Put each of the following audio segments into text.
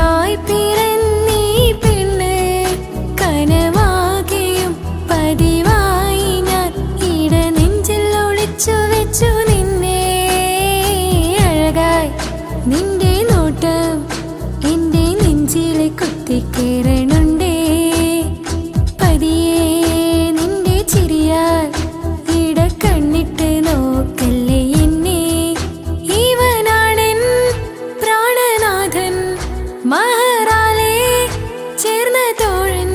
നിനക്കായി പിറന്നീ പെണ്ണ് കനവാകെയും പതിവായി ഞാൻ ഇടനെഞ്ചിൽ ഒളിച്ചു വെച്ചു നിന്നെ. അഴകായി നിന്റെ നോട്ടം എന്റെ നെഞ്ചിലെ കുത്തിക്കേറണുണ്ടേ. പതിയെ നിന്റെ ചിരിയാൽ ഇടക്കണ്ണിട്ട് നോക്കല്ലേ എന്നെ. ഇവനാണെൻ പ്രാണനാഥൻ മഹറാലെ ചേർന്ന തോഴൻ.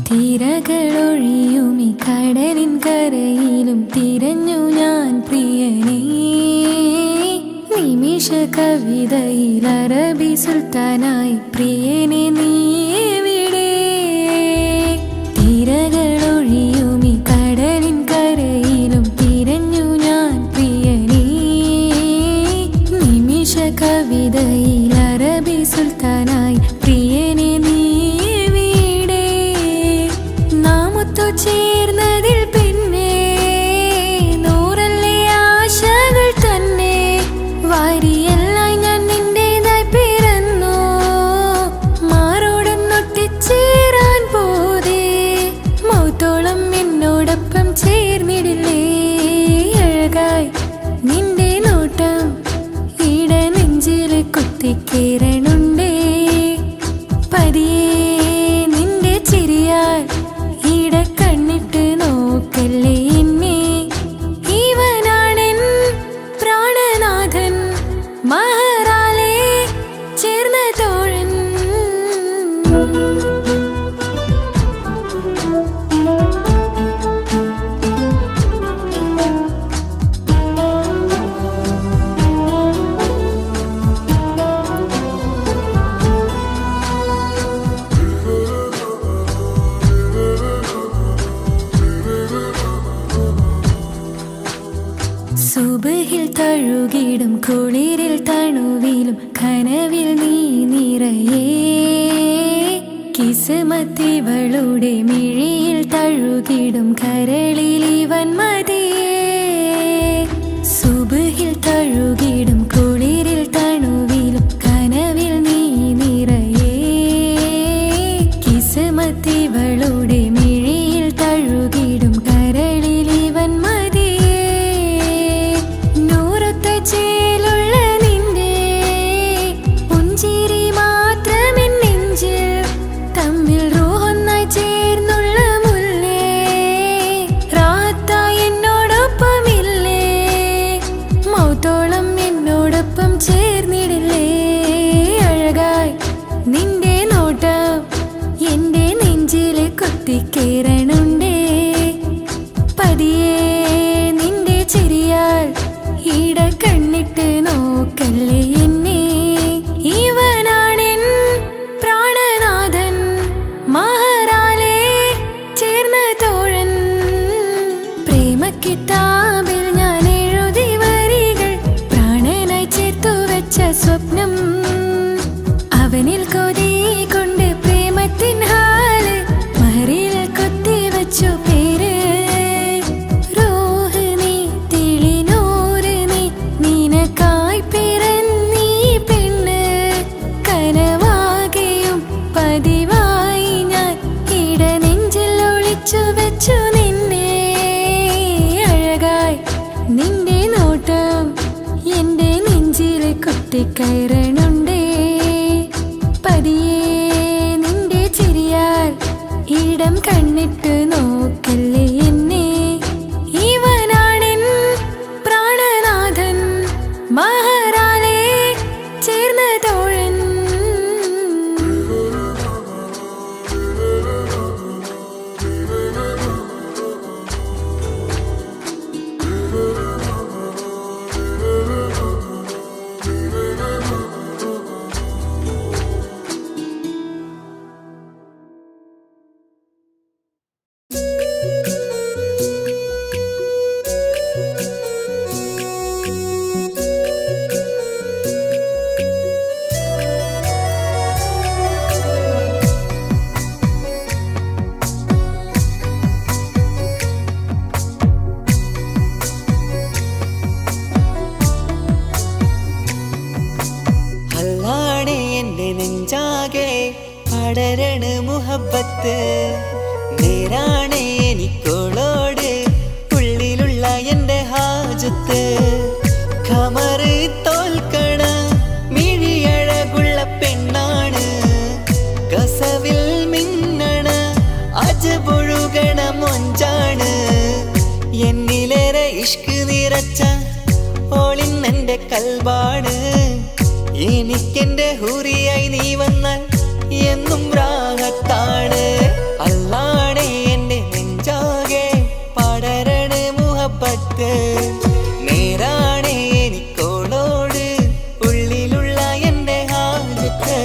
തിരകളൊഴിയുമി കടലിൻ കരയിലും തിരഞ്ഞു ഞാൻ പ്രിയനേ. നിമിഷ കവിതയിൽ അറബി സുൽത്താനായി പ്രിയനെ നീ എവിടെ. തിരകളൊഴിയുമി കടലിൻ കരയിലും തിരഞ്ഞു ഞാൻ പ്രിയനേ. നിമിഷ കവിതയിൽ അറബി സുൽത്താനായി പ്രിയനെ നീ ചേർന്നതിൽ പിന്നെ നൂറല്ലേ ആശകൾ തന്നെ. വാരിയെല്ലാം ഞാൻ നിന്റേതായി പിറന്നു. മാറോടൊന്നൊട്ടിച്ചേരാൻ പോതേ മൗത്തോളം എന്നോടൊപ്പം ചേർന്നിടില്ലേ. അഴകായി നിന്റെ നോട്ടം ഇടനെഞ്ചില് കുത്തിക്കേറണുണ്ടേ. പതിയെ നിന്റെ ചിരിയാൽ ഇടക്കണ്ണിട്ട് നോക്കല്ലേ എന്നെ. ഇവനാണെൻ പ്രാണനാഥൻ മഹറാലെ ചേർന്ന തോഴൻ. സുബഹിൽ തഴുകിടും കുളിരിൽ തണുവിലും കനവിൽ നീ നിറയേ. കിസ്മത്തിവളുടെ മിഴിയിൽ തഴുകിടും കരളിൽ ഇവൻ മതിയേ. സുബഹിൽ തഴുകിടും കുളിരിൽ തണുവിലും കനവിൽ നീ നിറയേ. കിസ്മത്തിവളുടെ മിഴിയിൽ തഴുകിടും കരളിൽ ഇവൻ മതിയേ. ചേലുള്ള നിന്റെ പുഞ്ചിരി മാത്രമെൻ നെഞ്ചിൽ തമ്മിൽ റൂഹൊന്നായി ചേർന്നുള്ള മുല്ലേ. റാത്തായി എന്നോടൊപ്പമില്ലേ മൗത്തോളം എന്നോടൊപ്പം ചേർന്നിടില്ലേ. അഴകായി നിന്റെ നോട്ടം എന്റെ നെഞ്ചില് കുത്തിക്കേറണുണ്ടേ. പതിയെ നിന്റെ ചിരിയാൽ ഇടക്കണ്ണിട്ട് നോക്കല്ലേ എന്നെ. ഇവനാണെൻ പ്രാണനാഥൻ മഹറാലെ ചേർന്ന തോഴൻ. പ്രേമക്കിതാബിൽ ഞാൻ എഴുതി വരികൾ പ്രാണനായി ചേർത്തു വെച്ച സ്വപ്നം. അവനിൽ കൊതി കൊണ്ട് പ്രേമത്തിൻ ഹാല് മഹറിൽ കൊത്തി വെച്ചു പേര്. നിനക്കായി പിറന്നീ പെണ്ണ് കനവാകെയും പതിവായി ഞാൻ ഇടനെഞ്ചിൽ ഒളിച്ചു വെച്ചു നിന്നെ. അഴകായി നിന്റെ നോട്ടം എന്റെ നെഞ്ചില് കുത്തിക്കയറണുണ്ടേ. പതിയെ നിന്റെ ചിരിയാൽ ഇടം കണ്ണിട്ട് നോക്കല്ലേ എന്നെ. ഇവനാണെൻ പ്രാണനാഥൻ മഹറാലെ ചേർന്ന തോഴൻ. പടരണ മുഹബത്ത്. നേരാണ് എനിക്കോളോട് ഉള്ളിലുള്ള എൻ്റെ ഹാജത്ത്. ഖമറ് തോൽക്കണ മിഴിയഴകുള്ള പെണ്ണാണ്. കസവിൽ മിന്നണ അജബൊഴുകണ മൊഞ്ചാണ്. എന്നിലേറെ ഇഷ്ക് നിറച്ച ഓളിന്നെൻ്റെ കൽബാണ്. എനിക്കെൻ്റെ ഹൂറിയായി നീ വന്നാൽ എന്നും രാഹത്താണ്. അല്ലാണേ എൻ്റെ നെഞ്ചാകെ പടരണ മുഹബത്ത്. നേരാണേ എനിക്കോളോട് ഉള്ളിലുള്ള എൻ്റെ ഹാജത്ത്.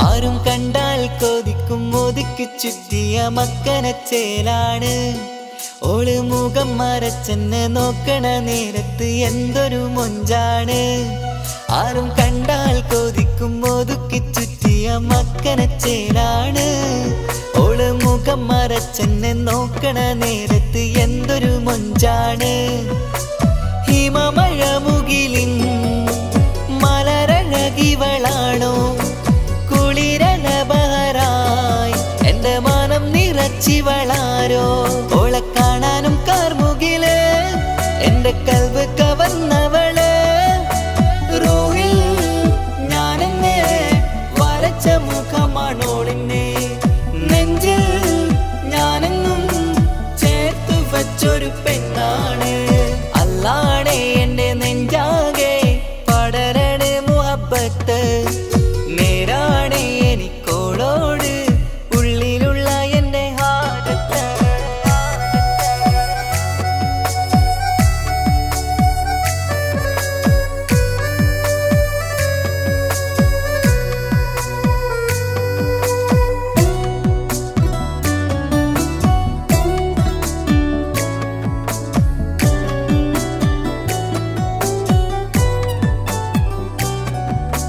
ആരും കണ്ടാൽ കൊതിക്കും ഒതുക്കി ചുറ്റിയ മക്കനച്ചേലാണ്. ഓള് മുഖം മറച്ചെന്നെ നോക്കണ നേരത്ത് എന്തൊരു മൊഞ്ചാണ്. ആരും കണ്ടാൽ കൊതിക്കും ഒതുക്കി ചുറ്റിയ മക്കനച്ചേലാണ്. ഓള് മുഖം മറച്ചെന്നെ നോക്കണ നേരത്ത് എന്തൊരു മൊഞ്ചാണ്. ഹിമമഴ മുകിലിൻ മലരഴകിവളാണോ കുളിരലബഹരായി എൻ്റെ മാനം നിറച്ചിവളാരോ. ഓളെ കാണാനും കാർമുകില് എൻ്റെ കൽബ് കവർന്നവള്. റൂഹിൽ ഞാനെന്നെ വരച്ച മുഖമാണോളിന്നെ. നെഞ്ചിൽ ഞാനെന്നും ചേർത്തു വച്ചൊരു പെണ്ണാണ്. അല്ലാണേ എൻ്റെ നെഞ്ചാകെ പടരണ മുഹബത്ത്. നേരാണേ എനിക്കോളോട് ഉള്ളിലുള്ള എൻ്റെ ഹാജത്ത്.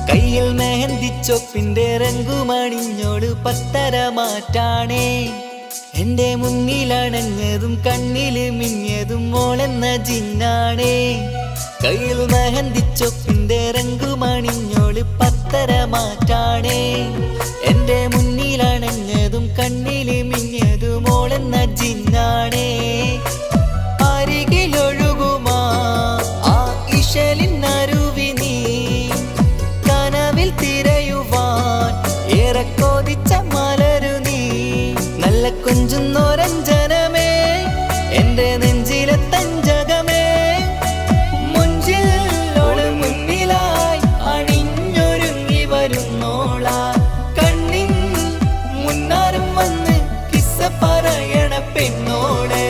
കയ്യിൽ മെഹന്തിച്ചൊപ്പിന്റെ രംഗുമണിഞ്ഞോട് പത്തര മാറ്റാണേ. എൻ്റെ മുന്നിലണഞ്ഞതും കണ്ണില് മിഞ്ഞതും മോളെന്ന ജിന്നാണേ. കയ്യിൽ മെഹന്തിച്ചൊപ്പിന്റെ രംഗുമണിഞ്ഞോട് പത്തര മാറ്റാണേ. എൻ്റെ മുന്നിലണഞ്ഞതും കണ്ണില് മിഞ്ഞതും മോളെന്ന ജിന്നാണേ. അരികിലൊഴുകുമാ ആ ഇശലിനരുവി നീ കനവിൽ തിരയുവാൻ ഏറെ കൊതിച്ച മലരു നീ. നല്ല കുഞ്ചുന്നോരഞ്ജനമേ എൻ്റെ നെഞ്ചിലെ തഞ്ചകമേ. മുഞ്ചിൽ ഓള് മുന്നിലായി അണിഞ്ഞൊരുങ്ങി വരുന്നോളാ. കണ്ണിൻ മുന്നാരും വന്ന് കിസ്സ പറയണ പെണ്ണോട്.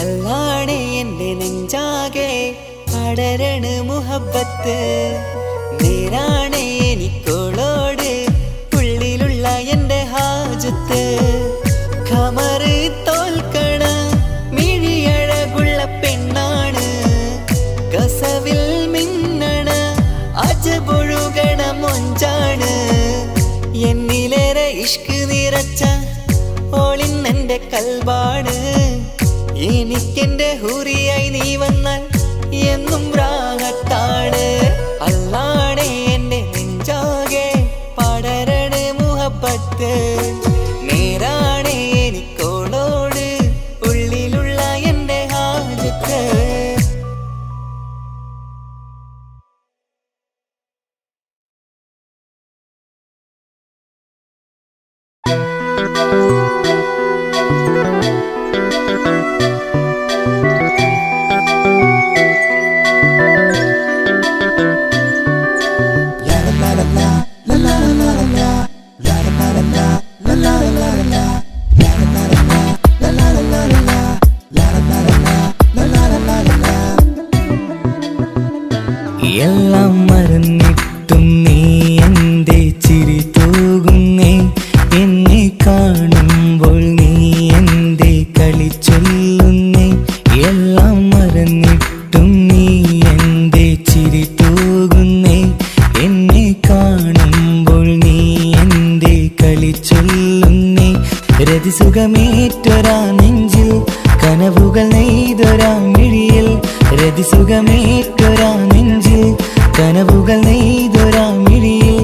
അല്ലാണേ എൻ്റെ നെഞ്ചാകെ പടരണ മുഹബത്ത്. നേരാണേ എനിക്കോളോട് ഉള്ളിലുള്ള എൻ്റെ ഹാജത്ത്. ഖമറ് തോൽക്കണ മിഴിയഴകുള്ള പെണ്ണാണ്. കസവിൽ മിന്നണ അജബൊഴുകണ മൊഞ്ചാണ്. എന്നിലേറെ ഇഷ്ക് നിറച്ച ഓളിന്നെൻ്റെ കൽബാണ്. എനിക്കെൻ്റെ ഹൂറിയായി നീ വന്നാൽ എന്നും രാഹത്താണ്. അല്ലാണേ എൻ്റെ നെഞ്ചാകെ പടരണ മുഹബത്ത്. നേരാണേ എനിക്കോളോട് ഉള്ളിലുള്ള എൻ്റെ ഹാജത്ത്. എല്ലാം മറന്നിട്ടും നീ എൻ്റെ ചിരി തൂകുന്നേ. എന്നെ കാണുമ്പോൾ നീ എൻ്റെ കളി ചൊല്ലുന്നേ. എല്ലാം മറന്നിട്ടും രതിസുഖമേറ്റൊരാ നെഞ്ചിൽ കനവുകൾ നെയ്തൊരാ മിഴിയിൽ രതിസുഖമേറ്റൊരാ നെഞ്ചിൽ കനവുകൾ നെയ്തൊരാ മിഴിയിൽ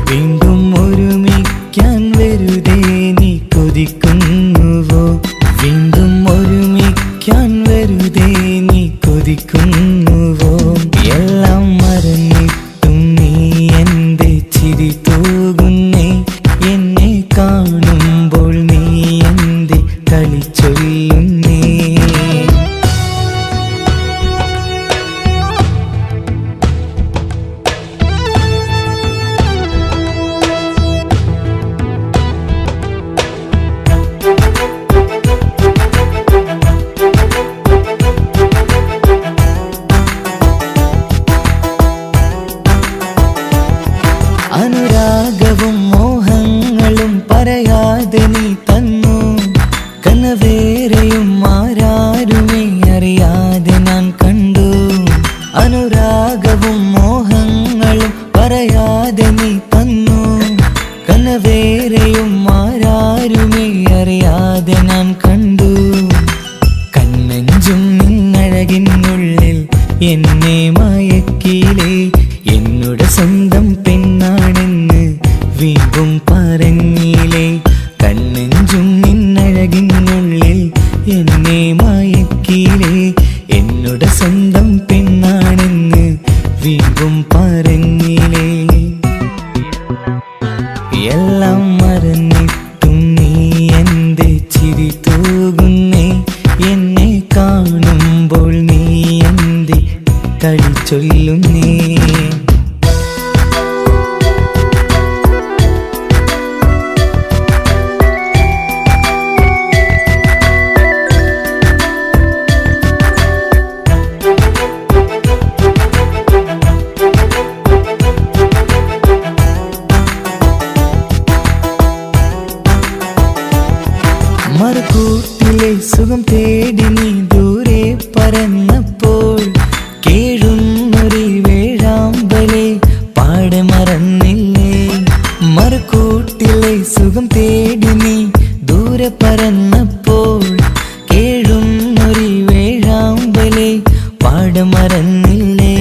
വീണ്ടും ഒരുമിക്കാൻ വെറുതെ നീ കൊതിക്കുന്നുവോ വീണ്ടും ഒരുമിക്കാൻ വെറുതെ നീ കൊതിക്കുന്നുവോ എല്ലാം മറന്നിട്ടും നീ എൻ്റെ ചിരി തൂകുന്നേ എന്നെ കാണുമ്പോൾ നീ എൻ്റെ കളി ചൊല്ലുന്നേ അനുരാഗവും മോഹങ്ങളും പറയാതെ നീ തന്നു കനവേറെയും ആരാരുമേ അറിയാതെ ഞാൻ കണ്ടു അനുരാഗവും മോഹങ്ങളും പറയാതെ നീ തന്നു കനവേറെയും ആരാരുമേ അറിയാതെ ഞാൻ കണ്ടു കണ്ണഞ്ചും നിന്നഴകിനുള്ളിൽ എന്നെ മയക്കിലേ എന്നോട് സ്വന്തം പെണ്ണാണെന്ന് വീണ്ടും പറഞ്ഞില്ലേ കണ്ണെഞ്ചും നിന്നഴകിനുള്ളിൽ എന്നെ മയക്കിലേ എന്നോട് സ്വന്തം പെണ്ണാണെന്ന് വീണ്ടും പറഞ്ഞില്ലേ എല്ലാം മറന്നിട്ടും നീ എൻ്റെ ചിരി തൂകുന്നേ എന്നെ കാണുമ്പോൾ നീ എൻ്റെ കളി ചൊല്ലുന്നേ മറുകൂട്ടിലെ സുഖം തേടി നീ ദൂരെ പറന്നപ്പോൾ കേഴുന്നൊരു വേഴാമ്പലെ പാടെ മറന്നില്ലേ മറുകൂട്ടിലെ സുഖം തേടി നീ ദൂരെ പറന്നപ്പോൾ കേഴുന്നൊരു വേഴാമ്പലെ പാടെ മറന്നില്ലേ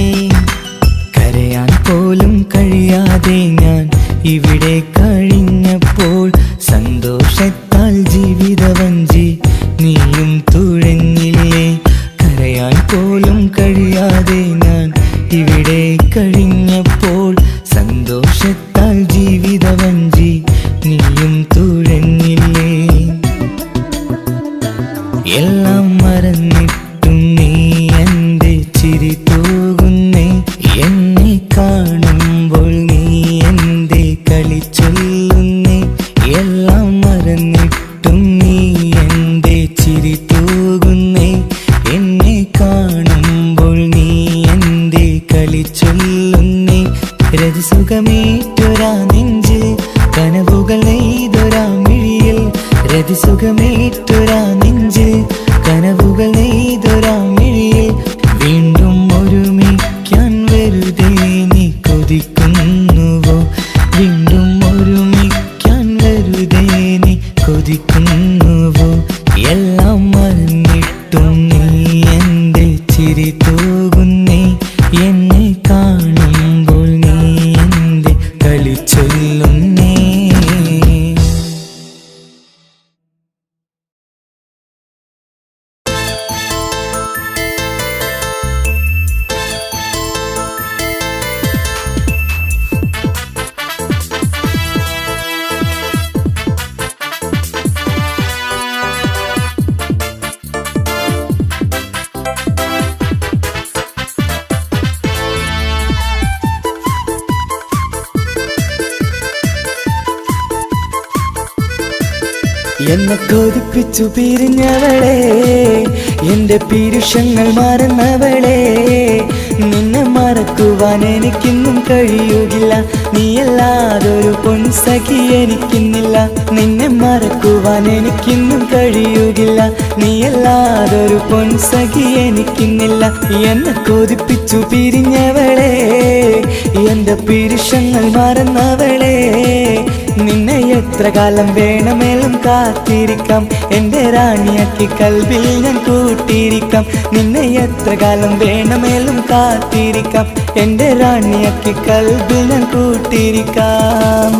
കരയാൻ പോലും കഴിയാതെ ഞാൻ ഇവിടെ കഴിഞ്ഞപ്പോൾ സന്തോഷത്താൽ ജീവിതവഞ്ചി നീയും തുഴഞ്ഞില്ലേ കരയാൻ പോലും കഴിയാതെ ഞാൻ ഇവിടെ കഴിഞ്ഞപ്പോൾ സന്തോഷത്താൽ ജീവിതവഞ്ചി നീയും തുഴഞ്ഞില്ലേ എല്ലാം മറന്നിട്ടും നീ എൻ്റെ ചിരി തൂകുന്നേ എന്നെ കാണുമ്പോൾ നീ എൻ്റെ കളി ചൊല്ലുന്നേ എല്ലാം മറന്നിട്ടും നീ എൻ്റെ ചിരി തൂകുന്നേ എന്നെ കാണുമ്പോൾ നീ എൻ്റെ കളി ചൊല്ലുന്നേ രതിസുഖമേറ്റൊരാ നെഞ്ചിൽ കനവുകൾ നെയ്തൊരാ മിഴിയിൽ രതിസുഖമേറ്റൊരാ നെഞ്ചിൽ കനവുകൾ നെയ്തൊരാ മിഴിയിൽ വീണ്ടും ഒരുമിക്കാൻ വെറുതെ നീ കൊതിക്കുന്നുവോ വീണ്ടും ഒരുമിക്കാൻ വെറുതെ നീ കൊതിക്കുന്നുവോ എല്ലാം മറന്നിട്ടും നീ എൻ്റെ ചിരി തൂകുന്നേ എന്നെ കാണുമ്പോൾ നീ എൻ്റെ കളി ചൊല്ലുന്നേ എന്നെ കൊതിപ്പിച്ചു പിരിഞ്ഞവളെ എൻ്റെ പീരുഷങ്ങൾ മറന്നവളെ നിന്നെ മറക്കുവാൻ എനിക്കിന്നും കഴിയുകില്ല നീയല്ലാതൊരു പൊൻസഖി എനിക്കിന്നില്ല നിന്നെ മറക്കുവാൻ എനിക്കിന്നും കഴിയുകില്ല നീയല്ലാതൊരു പൊൻസഖി എനിക്കിന്നില്ല എന്നെ കൊതിപ്പിച്ചു പിരിഞ്ഞവളെ എൻ്റെ പീരുഷങ്ങൾ മറന്നവളെ നിന്നെ എത്ര കാലം വേണമെങ്കിലും കാത്തിരിക്കാം എൻ്റെ റാണിയാക്കി കൽവിൽ ഞാൻ കൂട്ടിയിരിക്കാം നിന്നെ എത്ര കാലം വേണമെങ്കിലും കാത്തിരിക്കാം എൻ്റെ റാണിയാക്കി കൽവിൽ ഞാൻ കൂട്ടിയിരിക്കാം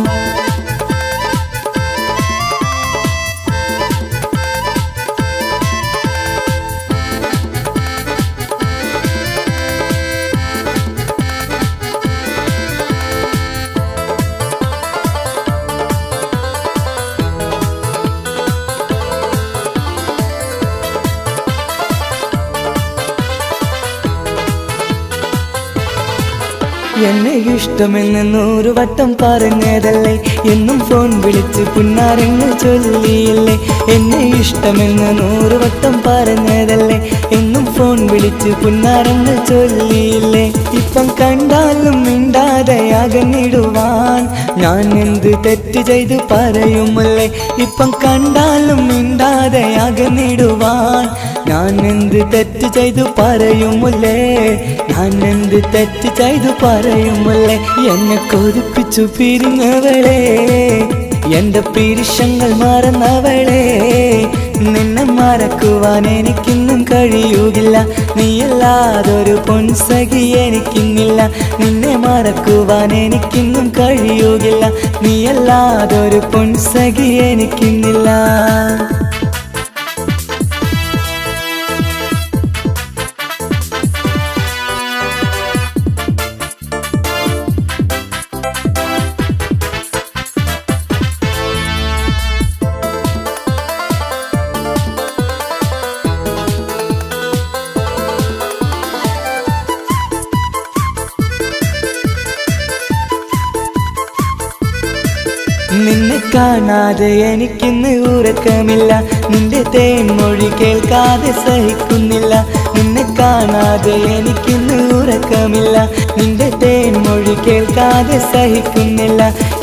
എന്നെ ഇഷ്ടമെന്ന് 100 വട്ടം പറഞ്ഞതല്ലേ എന്നും ഫോൺ വിളിച്ച് പുന്നാരങ്ങൾ ചൊല്ലിയില്ലേ എന്നെ ഇഷ്ടമെന്ന് 100 വട്ടം പറഞ്ഞതല്ലേ എന്നും ഫോൺ വിളിച്ച് പുന്നാരങ്ങൾ ചൊല്ലിയില്ലേ ഇപ്പം കണ്ടാലും മിണ്ടാതെ അകന്നിടുവാൻ ഞാൻ എന്ത് തെറ്റ് ചെയ്ത് പറയുമല്ലേ ഇപ്പം കണ്ടാലും മിണ്ടാതെ അകന്നിടുവാൻ ഞാൻ എന്ത് തെറ്റ് ചെയ്തു പറയുമല്ലേ ഞാൻ എന്ത് തെറ്റ് ചെയ്തു പറയുമല്ലേ എന്നെ കൊതിപ്പിച്ചു പിരിഞ്ഞവളെ എൻ്റെ പിരിശങ്ങൾ മറന്നവളെ നിന്നെ മറക്കുവാൻ എനിക്കിന്നും കഴിയുകില്ല നീയല്ലാതൊരു പൊൻസഖി എനിക്കിന്നില്ല നിന്നെ മറക്കുവാൻ എനിക്കിന്നും കഴിയുകില്ല നീയല്ലാതൊരു പൊൻസഖി എനിക്കിന്നില്ല നിന്നെ കാണാതെ എനിക്കിന്ന് ഉറക്കമില്ല നിന്റെ തേൻമൊഴി കേൾക്കാതെ സഹിക്കുന്നില്ല നിന്നെ കാണാതെ എനിക്കിന്ന് ഉറക്കമില്ല നിന്റെ തേൻമൊഴി കേൾക്കാതെ സഹിക്കുന്നില്ല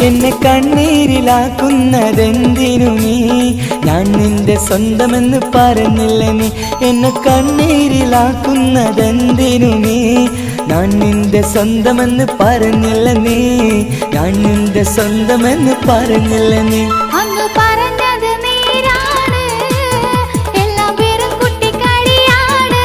എന്നെ കണ്ണീരിലാക്കുന്നതെന്തിനു നീ ഞാൻ നിന്റെ സ്വന്തമെന്ന് പറഞ്ഞില്ല നീ എന്നെ കണ്ണീരിലാക്കുന്നതെന്തിനു നീ ഞാൻ നിന്റെ സ്വന്തമെന്ന് പറഞ്ഞില്ല നീ ഞാൻ നിന്റെ സ്വന്തമെന്ന് പറഞ്ഞില്ല നീ അങ്ങ് പറഞ്ഞത് നേരാണ് എല്ലാം വെറും കുട്ടിക്കളിയാണ്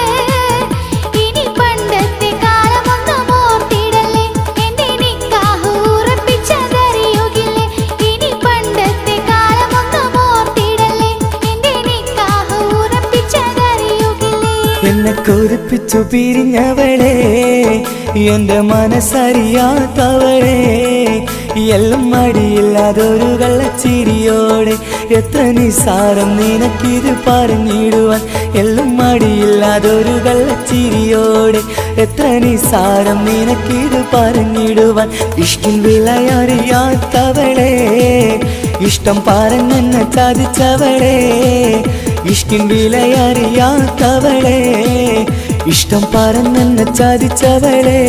ഇനി പണ്ടത്തെ കാലമൊന്നും ഓർത്തിടല്ലേ എന്റെ നിക്കാഹ് ഉറപ്പിച്ചതറിയുകില്ലേ ഇനി പണ്ടത്തെ കാലമൊന്നും ഓർത്തിടല്ലേ എന്റെ നിക്കാഹ് ഉറപ്പിച്ചതറിയുകില്ലേ എന്നെ കൊതിപ്പിച്ചു പിരിഞ്ഞവളെ എൻ്റെ മനസ്സറിയാത്തവളെ എല്ലാം മടിയില്ലാതൊരു കള്ളച്ചിരിയോടെ എത്ര നിസാരം നിനക്കിത് പറഞ്ഞിടുവാൻ എല്ലാം മടിയില്ലാതൊരു കള്ളച്ചിരിയോടെ എത്ര നിസാരം നിനക്കിത് പറഞ്ഞിടുവാൻ ഇഷ്ടിൻ വിലയറിയാത്തവളെ ഇഷ്ടം പറഞ്ഞെന്നെ ചതിച്ചവളെ ഇഷ്ടിൻ വിലയറിയാത്തവളെ ഇഷ്ടം പറഞ്ഞെന്നെ ചതിച്ചവളെ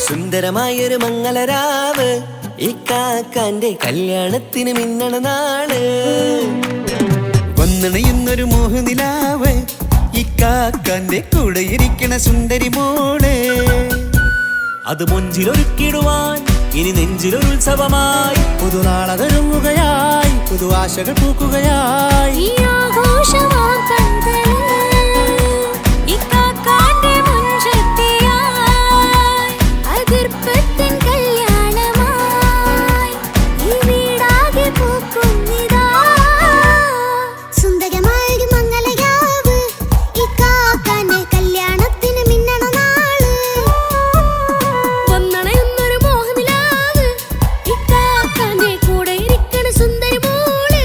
സുന്ദരമായൊരു മംഗളരാവ് ഇക്കാക്കാന്റെ കല്യാണത്തിന് മിന്നണ നാള് വന്നണയുന്നൊരു മോഹനിലാവ് ഇക്കാക്കാന്റെ കൂടെ ഇരിക്കണ സുന്ദരി മോള് അത് മൊഞ്ചിലൊരുക്കിടുവാൻ ഇനി നെഞ്ചിലൊരു ഉത്സവമായി പുതുനാളതൊരുങ്ങുകയായി പുതു ആശകൾ പൂക്കുകയായി ഈ ആഘോഷവാക്കങ്ങൾ ഇക്കാക്കാന്റെ മുൻചെത്തിയായി അതിർപ്പത്തിൻ കല്യാണമായി ഈ വീടാകെ പൂക്കുന്നിതാ സുന്ദരമായൊരു മംഗളരാവ് ഇക്കാക്കാന്റെ കല്യാണത്തിന് മിന്നണ നാള് വന്നണയുന്നൊരു മോഹനിലാവ് ഇക്കാക്കാന്റെ കൂടെ ഇരിക്കണ സുന്ദരി മോള്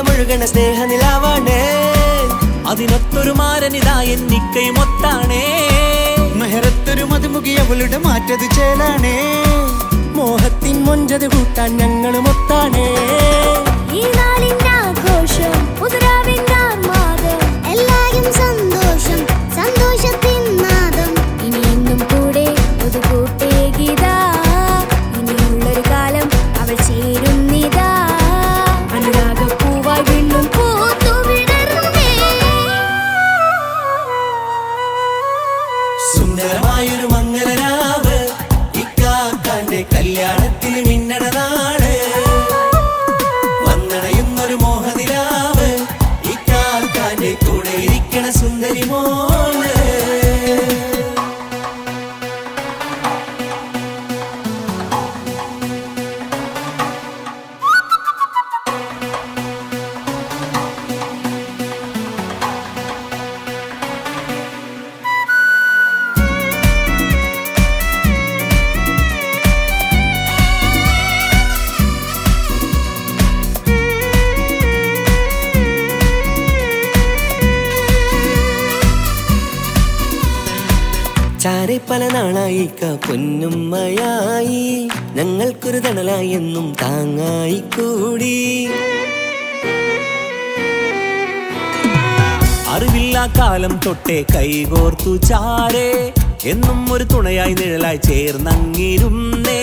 മുഴുകണ സ്നേഹനിലാവാണ്. അതിനൊത്തൊരു മാരനിതാ എന്നിക്കൈമൊത്താണേ. മെഹറത്തൊരു മധുമുഖി അവളുടെ മാറ്റത് ചേലാണേ. മോഹത്തിൻ മൊഞ്ചത് കൂട്ടാൻ ഞങ്ങളും ഒത്താണേ. ഈ നാളിന്റെ ആഘോഷം പുതുരാവിന്റെ ആർമാദം എല്ലാരും സന്തോഷം സന്തോഷത്തിൻ നാദം ഇനി എന്നും കൂടെ പുതുകൂട്ടേ ഗീതാ ഇനിയുള്ളൊരു കാലം അവൾ ചേരുന്നിതാ അനുരാഗപ്പൂവായി വീണ്ടും പൂത്തുവിടരുന്നേ. സുന്ദരമായൊരു മംഗലരാവ് ഇക്കാക്കാന്റെ കല്യാണത്തിന് മിന്നണ നാട്. വന്നണയുന്നൊരു മോഹനിലാവ് ഇക്കാക്കാന്റെ കൂടെ ഇരിക്കണ സുന്ദരി മോള്. ചാരെ പല നാളായി പൊന്നുമ്മയായി ഞങ്ങൾക്കൊരു തണലായി എന്നും താങ്ങായി കൂടി. അറിവില്ലാ കാലം തൊട്ടേ കൈകോർത്തു ചാരേ എന്നും ഒരു തുണയായി നിഴലായി ചേർന്നങ്ങിരുന്നേ.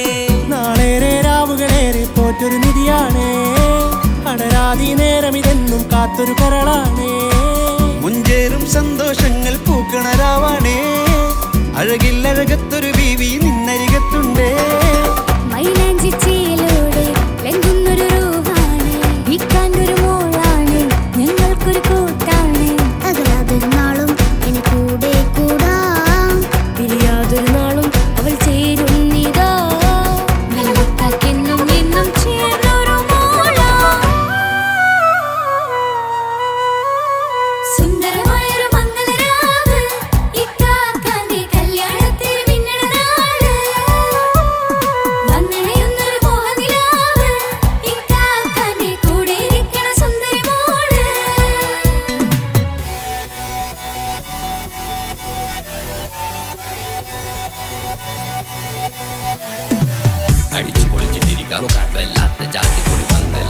നാളേറെ രാവുകളേറെ പോറ്റൊരു നിധിയാണേ. അടരാതി നേരം ഇതെന്നും കാത്തൊരു കരളാണേ. മുഞ്ചേറും സന്തോഷങ്ങൾ പൂക്കണരാവാണേ. അഴകില്ലഴകത്തൊരു ബീവി നിന്നരികത്തുണ്ടേ. മൈലാഞ്ചിച്ചിയിലൂടെ ലംഘുന്നൊരു രൂപാണ് വിക്കാനൊരു മോളാണ് ഞങ്ങൾക്കൊരു കൂട്ടാണ് അകലാതൊരു നാളും ഇനി കൂടെ കൂടാം പിരിയാതൊരു നാളും അവൾ ചേരുന്നിതാ നിലവക്കാക്കെന്നും എന്നും ചേർന്നൊരു മോളാ. സുന്ദരമായൊരു മംഗലരാവ് ഇക്കാക്കാന്റെ കല്യാണത്തിൽ മിന്നണ നാട്. വന്നണയുന്നൊരു മോഹനിലാവ് ഇക്കാക്കാന്റെ കൂടെ ഇരിക്കണ സുന്ദരി മോള്. അടിച്ചു പൊളിച്ചിട്ടിരിക്കാം വല്ലാത്ത ജാതി പൊളി മംഗല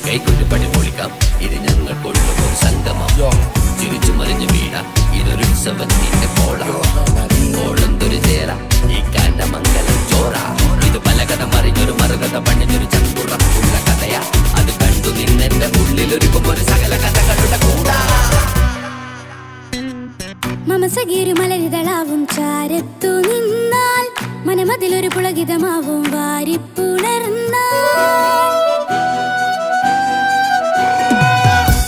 കൈകൊണ്ടു പടി പൊളിക്കാം ഇത് ഞങ്ങൾ കൊണ്ടുപോകും സംഗമം ചിരിച്ചു മറിഞ്ഞു വീടാം ഇതൊരു ഉത്സവത്തിന്റെ കോളന്തൊരു ചേര ഈ കാണ്ട മംഗലം ചോറ ഇത് പലകഥ മറിഞ്ഞൊരു മറുകഥ പണിഞ്ഞൊരു ചങ്കുറം ഉള്ള കഥയാ അത് കണ്ടു നിന്നെന്റെ ഉള്ളിലൊരുക്കുമ്പോൾ സകല കഥകളുടെ കൂടാ. മമസഗിരു മലരിതളാവും ചാരത്തു നിന്നാൽ മനമതിലൊരു പുളകിതമാവും വാരിപ്പുണർന്നാൽ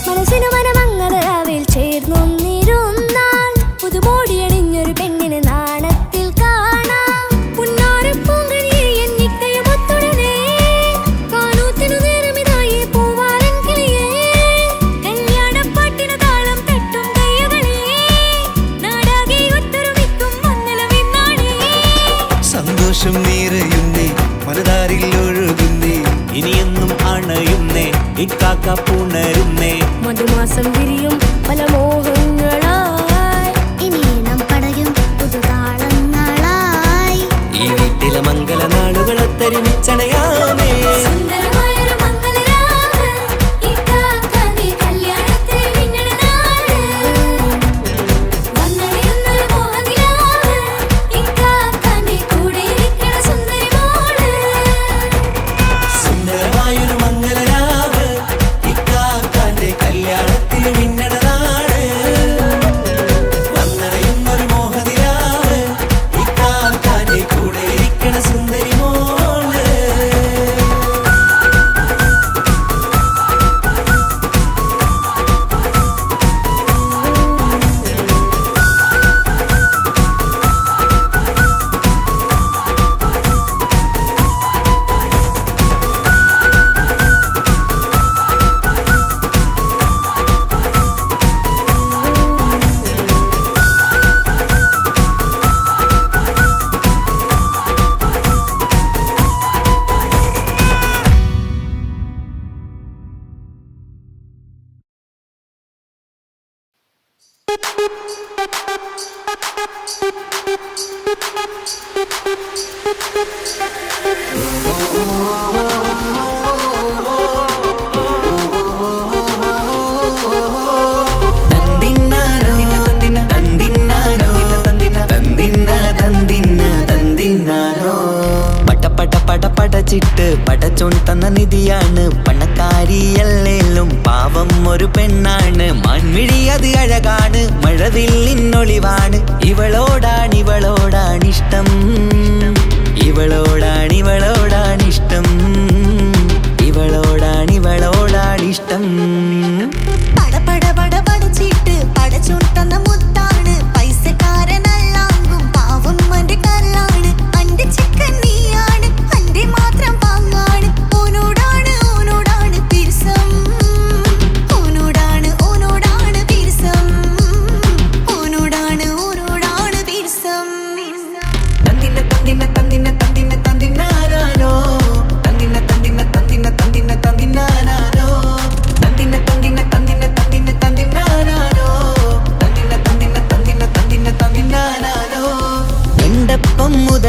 മനസ്സിനു മനമങ്ങലാവിൽ ചേർന്നൊന്നിരുന്നാൽ പുതുമോടിയണിഞ്ഞൊരു പെണ്ണിന് നാണത്തിൽ കാണാം പുന്നാരപ്പൂങ്കനിയെ എന്നിക്കയുമൊത്തുടനെ കാനൂത്തിനു നേരമിതായി പൂവാലൻ കിളിയേ കല്യാണപ്പാട്ടിനു താളം തട്ടും കയ്യുകളെ നാടാകെ ഒത്തൊരുമിക്കും മംഗലമെന്നാണേ. സന്തോഷം നിറയുന്നേ മനതാരിൽ ഒഴുകുന്നേ. ഇനിയെന്നും അണയുന്നേ ഇക്കാക്ക പുണരുന്നേ. മധുമാസം വിരിയും പല മോഹങ്ങളായി ഇനി നാം പടരും പുതുതാളങ്ങളായി. ഈ വീട്ടിലെ മംഗല നാടുകളൊത്തൊരുമിച്ചണയാമേ. സുന്ദരമായൊരു മംഗലരാവ് ഇക്കാക്കാന്റെ കല്യാണത്തിൽ മിന്നണ നാട്. വന്നണയുന്നൊരു മോഹനിലാവ് ഇക്കാക്കാന്റെ കൂടെ ഇരിക്കണ സുന്ദരി മോള്. സുന്ദരമായൊരു മംഗലരാവ് ഇക്കാക്കാന്റെ കല്യാണത്തിന് മിന്നണ നാട്.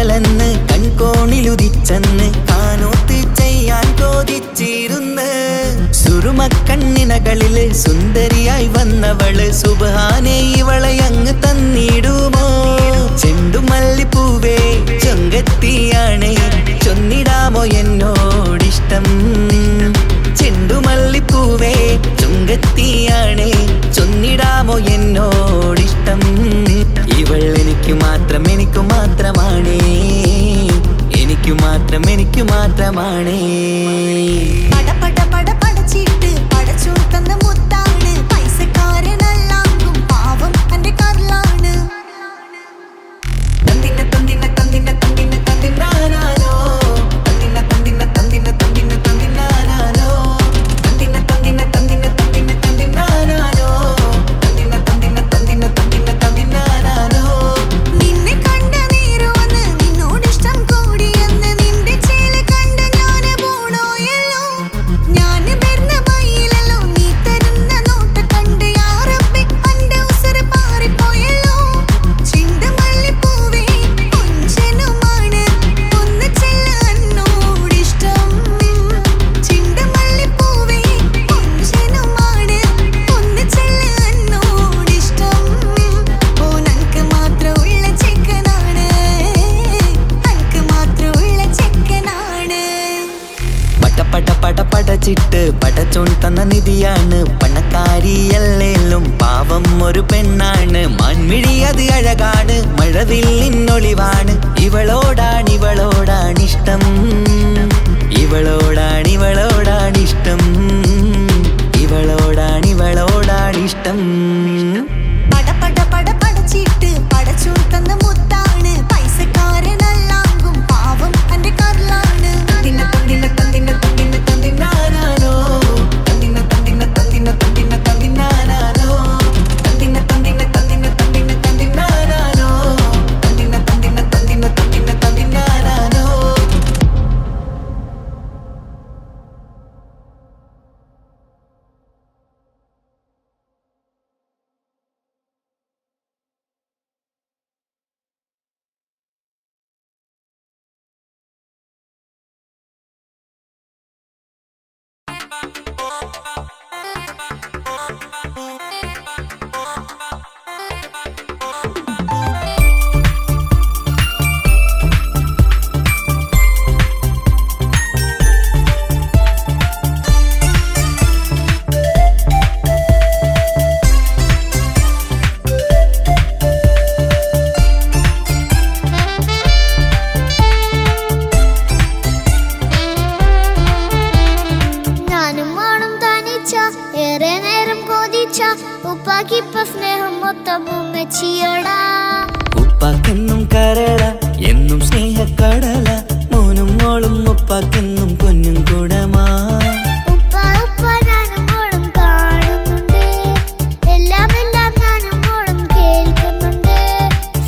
കാതലെന്ന് കൺകോണിലുദിച്ചെന്ന് കാനോത്ത് ചെയ്യാൻ കൊതിച്ചിരുന്ന് സുറുമക്കണ്ണിനകളില് സുന്ദരിയായി വന്നവള് സുബ്ഹാനേ ഇവളെ അങ്ങ് തന്നിടുമോ ചെണ്ടുമല്ലിപ്പൂവേ ചൊങ്കത്തിയാണ് ചൊന്നിടാമോ എന്നോടിഷ്ടം ചെണ്ടുമല്ലിപ്പൂവേ ചുങ്കത്തിയാണ് ചൊന്നിടാമോ എന്നോടിഷ്ടം ഇവൾ എനിക്ക് മാത്രം എനിക്ക് മാത്രമാണ് എനിക്ക് മാത്രം എനിക്ക് മാത്രമാണ് പട പട പട പടച്ചിട്ട് പടച്ചോൻ തന്ന മുത്താണ് പൈസക്കാരനല്ലാങ്കും പാവം എന്റെ കർലാണ് തന്തിന തന്തിന തന്തിന തന്തിന തന്തിനാനാനോ തന്തിന തന്തിന തന്തിന തന്തിന തന്തിനാനാനോ തന്തിന തന്തിന തന്തിന തന്തിന തന്തിനാനാനോ തന്തിന തന്തിന തന്തിന തന്തിന തന്തിനാനാനോ നിന്നെ കണ്ട നേരമെന്ന് നിന്നോടിഷ്ടം കൂടിയെന്ന് നിന്റെ ചേല കണ്ട് ഞാന് പോണോയല്ലോ ഞാന് വരുന്ന വഴിയിലല്ലോ നീ തരുന്ന നോട്ട കണ്ട് യാ റബ്ബി എന്റെ ഉസറ് പാറിപ്പോയല്ലോ ചെണ്ടുമല്ലിപ്പൂവേ കൊഞ്ചനുമാണ് ഒന്ന് ചെല്ല എന്നോടിഷ്ടം ചെണ്ടുമല്ലിപ്പൂവേ കൊഞ്ചനുമാണ് ഒന്ന് ചെല്ല എന്നോടിഷ്ടം ഓനക്ക് മാത്രമുള്ള ചെക്കനാണ് അനക്ക് മാത്രമുള്ള ചെക്കനാണ് പട പട പടച്ചിട്ട് പടച്ചോൻ തന്ന നിധിയാണ് പണക്കാരിയല്ലേലും പാവം ഒരു പെണ്ണാണ് മാൻമിഴി അത് അഴകാണ് മഴവില്ലിന്നൊളിവാണ് ഇവളോടാണിഷ്ടം ഇവളോടാണിഷ്ടം ഇവളോടാണിഷ്ടം പട പട പട പടച്ചിട്ട് പടച്ചോൻ തന്ന മുത്താണ് പൈസക്കാരനല്ലാങ്കും പാവം എന്റെ കർലാണ് തന്തിന തന്തിന തന്തിന തന്തിന തന്തിനാനാനോ തന്തിന തന്തിന തന്തിന തന്തിന തന്തിനാനാനോ തന്തിന തന്തിന തന്തിന തന്തിന തന്തിനാനാനോ തന്തിന തന്തിന തന്തിന തന്തിന തന്തിനാനാനോ ഞാനും മോളും തനിച്ച ഏറെ നേരം കൊതിച്ച ഉപ്പാക്കിപ്പ സ്നേഹം മൊത്തം ഉമ്മച്ചിയോടാ ഉപ്പാക്കെന്നും കരള എന്നും സ്നേഹക്കടല മോനും മോളും ഉപ്പാക്കെന്നും പൊന്നും കൂടമാ ഉപ്പ ഉപ്പ ഞാനും മോളും കാണുന്നുണ്ട് എല്ലാം എല്ലാം ഞാനും മോളും കേൾക്കുന്നുണ്ട്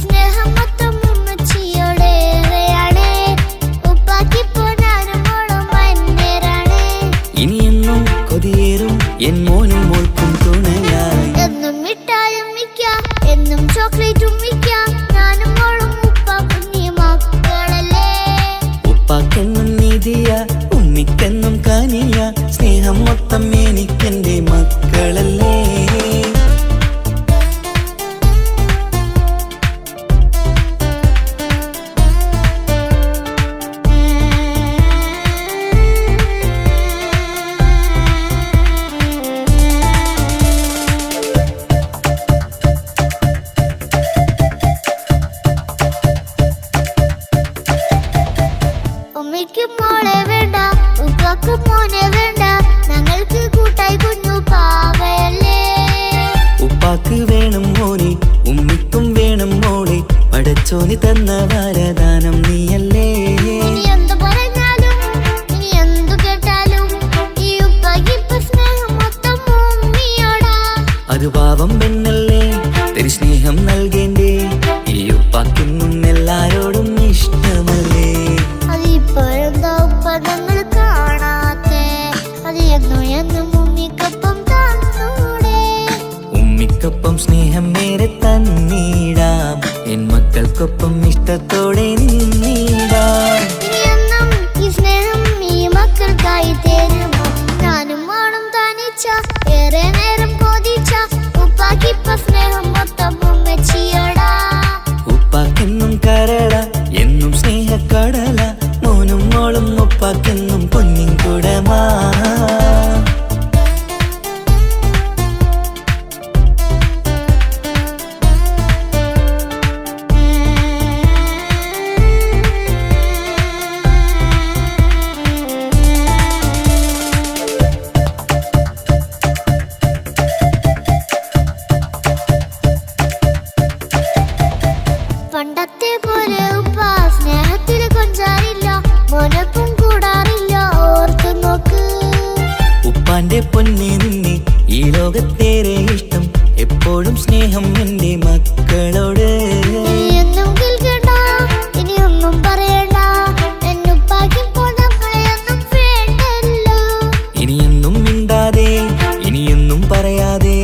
സ്നേഹം മൊത്തം ഉമ്മച്ചിയോടേറെയാണ് ഉപ്പാക്കിപ്പോ ഞാനും മോളും വന്നേരാണ് ഇനിയെന്നും കൊതിയേറും എൻ മോനും മോൾക്കും തുണയായി എന്നും മിഠായും മിക്കാം എന്നും ചോക്ലേറ്റും മിക്കാം ഞാനും മോളും ഉപ്പ കുഞ്ഞി മക്കളല്ലേ ഉപ്പാക്കെന്നും നീതിയ ഉമ്മിക്കെന്നും കാനിയ സ്നേഹം മൊത്തം എനിക്കെന്റെ മക്കളല്ലേ ഉമ്മയ്ക്ക് മോളെ വേണ്ട ഉപ്പാക്ക് മോനെ വേണ്ട ഞങ്ങൾക്ക് കൂട്ടായി കുഞ്ഞു പാവയല്ലേ ഉപ്പാക്ക് വേണം മോനെ ഉമ്മിക്കും വേണം മോളെ പടച്ചോന് തന്ന വരദാനം നീയല്ലേ ഇനി എന്തു പറഞ്ഞാലും ഇനി എന്തു കേട്ടാലും ഈ ഉപ്പാക്കിപ്പ സ്നേഹം മൊത്തം ഉമ്മിയോടാ അത് പാവം പെണ്ണല്ലേ തരി സ്നേഹം നൽകേണ്ടേ ഈ ഉപ്പാക്കിന്നും എല്ലാരോടും ഇഷ്ടമല്ലേ അതിപ്പോഴെന്താ ഉപ്പ ഞങ്ങൾ കാണാത്തെ അത് എന്നും എന്നും ഉമ്മിക്കൊപ്പം തന്നൂടെ ഉമ്മിക്കൊപ്പം സ്നേഹം നേരെ തന്നിടാം എൻ മക്കൾക്കൊപ്പം ഇഷ്ടത്തോടെ നിന്നി പണ്ടത്തെ പോലെ ഉപ്പ സ്നേഹത്തിൽ കൊഞ്ചാറില്ല, മോനൊപ്പം കൂടാറില്ല, ഓർത്തു നോക്ക്. ഉപ്പാന്റെ പൊന്നെ നിന്നെ ഈ ലോകത്തേറെ ഇഷ്ടം, എപ്പോഴും സ്നേഹം എന്റെ മക്കളോട്. ഇനിയൊന്നും കേൾക്കണ്ട, ഇനിയൊന്നും പറയണ്ട, എന്നുപ്പാക്കിപ്പോൾ നമ്മളെയൊന്നും വേണ്ടല്ലോ. ഇനിയൊന്നും മിണ്ടാതെ ഇനിയൊന്നും പറയാതെ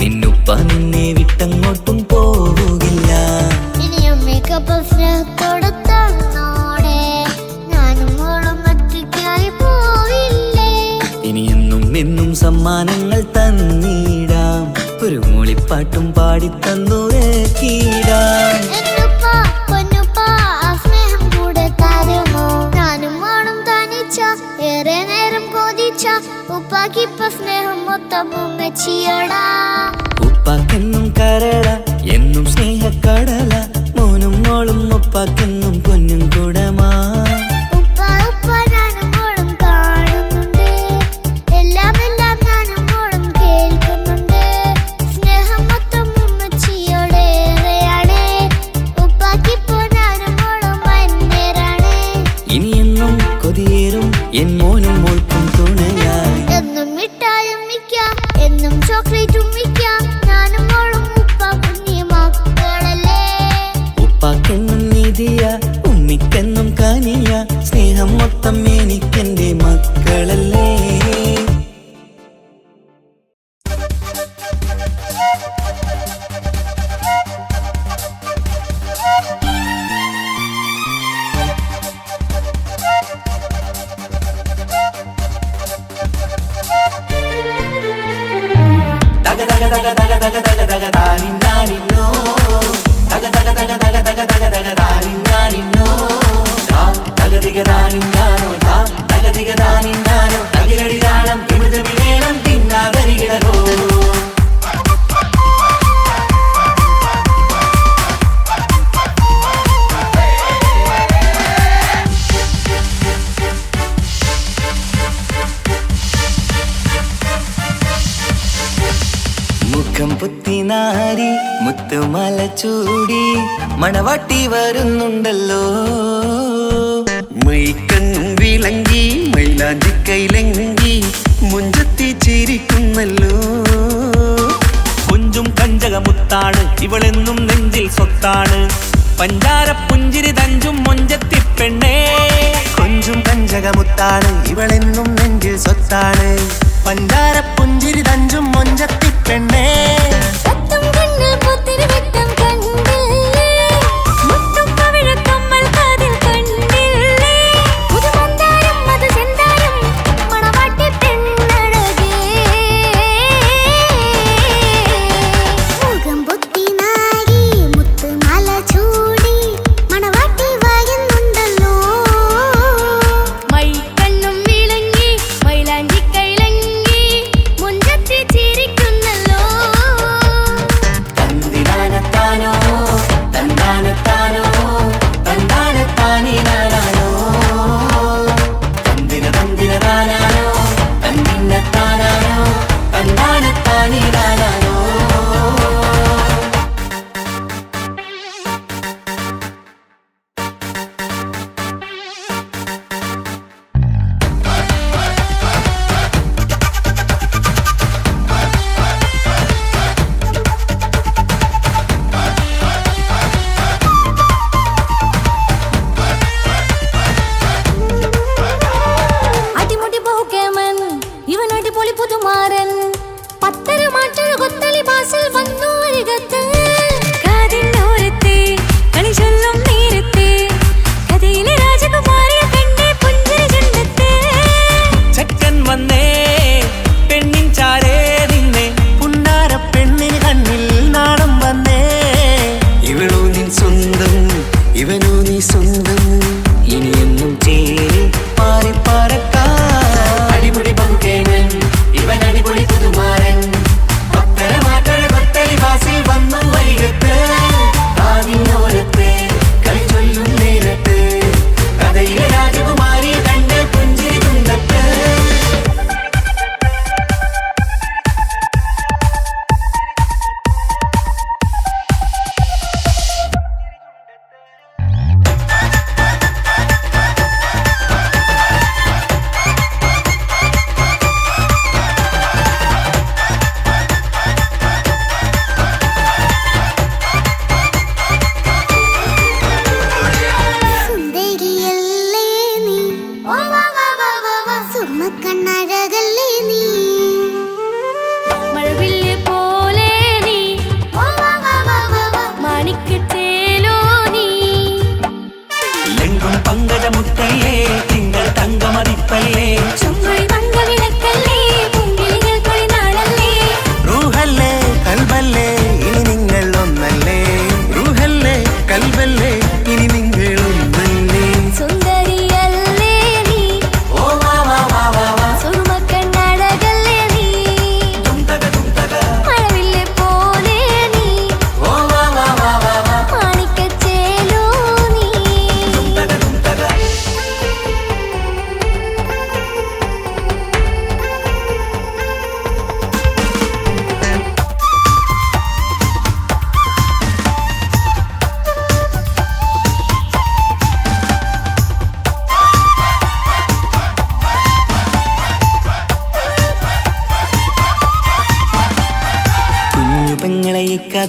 നിന്നുപ്പ നിന്നെ വിട്ടങ്ങോട്ടും പോകില്ല. ഇനിയും മേക്കപ്പ് സ്നേഹത്തോടെ തന്നോടെ, ഞാനും മോളും ഒറ്റയ്ക്കായി പോയില്ലേ. ഇനിയെന്നും എന്നും സമ്മാനങ്ങൾ തന്നിടാം, ഒരു മൂളിപ്പാട്ടും പാടിത്തന്നുറക്കിടാം. എന്നുപ്പ പൊന്നുപ്പ ആ സ്നേഹം കൂടെ തരുമോ? ഞാനും മോളും തനിച്ച ഏറെ നേരം കൊതിച്ച ഉപ്പാക്കിപ്പ സ്നേഹം മൊത്തം ഉമ്മച്ചിയടാ. ഉപ്പാക്കെന്നും കരള എന്നും സ്നേഹക്കടല, മോനും മോളും ഉപ്പാക്കെന്നും പൊന്നും കുടമാ. ഉപ്പ ഉപ്പ ഞാനും മോളും കാണുന്നുണ്ട്, എല്ലാം എല്ലാം ഞാനും മോളും കേൾക്കുന്നുണ്ട്. സ്നേഹം മൊത്തം ഉമ്മച്ചിയോടേറെയാണ്, ഉപ്പാക്കിപ്പോ ഞാനും മോളും അന്യരാണ്. ഇനിയെന്നും കൊതിയേറും എൻ മോനും മോൾക്കും തുണയായി. എന്നും മിഠായും മിക്കാം, എന്നും ചോക്ലേറ്റും മിക്കാം, ഞാനും മോളും ഉപ്പ കുഞ്ഞി മക്കളല്ലേ. ഉപ്പാക്കെന്നും നിധിയ ഉമ്മിക്കെന്നും കനിയ, സ്നേഹം മൊത്തം എനിക്കെന്റെ മക്കളല്ലേ. മുഖം പുത്തിനാരി മുത്തുമല ചൂടി മണവാട്ടി വരുന്നുണ്ടല്ലോ. മൈക്കണ്ണും വിളങ്ങി മൈലാഞ്ചി കൈലങ്കി മുഞ്ചത്തി ചിരിക്കുന്നല്ലോ. കൊഞ്ചും കഞ്ചകമുത്താണ് ഇവളെന്നും നെഞ്ചിൽ സ്വത്താണ്, പഞ്ചാര പുഞ്ചിരി തഞ്ചും മൊഞ്ചത്തി പെണ്ണേ. കൊഞ്ചും കഞ്ചകമുത്താണ് ഇവളെന്നും നെഞ്ചിൽ സ്വത്താണ്, പഞ്ചാര പുഞ്ചിരി തഞ്ചും മൊഞ്ചത്തി പെണ്ണേ. സത്തും കണ്ണിൽ പുത്തിരി വെട്ടം കണ്ടില്ലേ, മുത്തും പവിഴക്കമ്മൽ കാതിൽ കണ്ടില്ലേ, പുതുമന്ദാരം മധുചന്ദാരം മണവാട്ടി പെണ്ണഴകേ. മുഖം പൊത്തി നാരി മുത്തുമാല ചൂടി മണവാട്ടി വായുന്നുണ്ടല്ലോ. മൈക്കണ്ണും വിളങ്ങി മൈലാഞ്ചി കൈലങ്കി മുഞ്ചത്തി ചിരിക്കുന്നല്ലോ. തന്തിനാനത്താനോ തന്താനത്താനോ തന്താനത്താനിനാനോ, തന്തിന തന്തിനാനോ തന്തിന്നത്താനോ തന്താനത്താനിനാനോ.